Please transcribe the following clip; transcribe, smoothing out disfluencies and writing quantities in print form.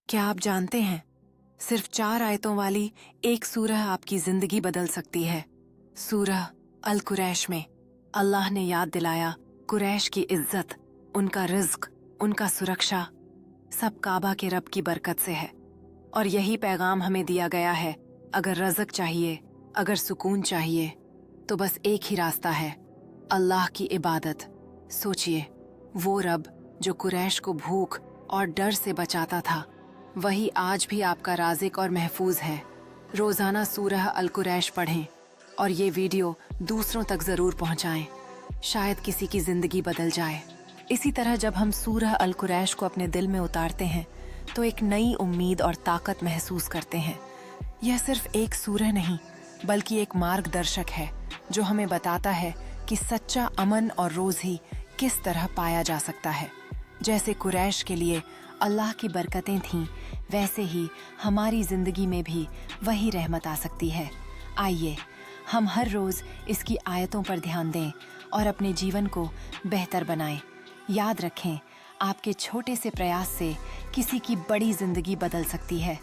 क्या आप जानते हैं, सिर्फ 4 आयतों वाली एक सूरह आपकी जिंदगी बदल सकती है। सूरह अल कुरैश में अल्लाह ने याद दिलाया कुरैश की इज्जत, उनका रिज्क, उनका सुरक्षा सब काबा के रब की बरकत से है। और यही पैगाम हमें दिया गया है, अगर रज़क चाहिए, अगर सुकून चाहिए, तो बस एक ही रास्ता है, अल्लाह की इबादत। सोचिए, वो रब जो कुरैश को भूख और डर से बचाता था, वही आज भी आपका राज़िक और महफूज है। रोज़ाना सूरह अल कुरैश पढ़ें और ये वीडियो दूसरों तक ज़रूर पहुँचाएं। शायद किसी की ज़िंदगी बदल जाए। इसी तरह जब हम सूरह अल कुरैश को अपने दिल में उतारते हैं तो एक नई उम्मीद और ताकत महसूस करते हैं। यह सिर्फ एक सूरह नहीं, बल्कि एक मार्गदर्शक है जो हमें बताता है कि सच्चा अमन और रोज़ी किस तरह पाया जा सकता है। जैसे कुरैश के लिए अल्लाह की बरकतें थीं, वैसे ही हमारी ज़िंदगी में भी वही रहमत आ सकती है। आइए हम हर रोज़ इसकी आयतों पर ध्यान दें और अपने जीवन को बेहतर बनाएं। याद रखें, आपके छोटे से प्रयास से किसी की बड़ी ज़िंदगी बदल सकती है।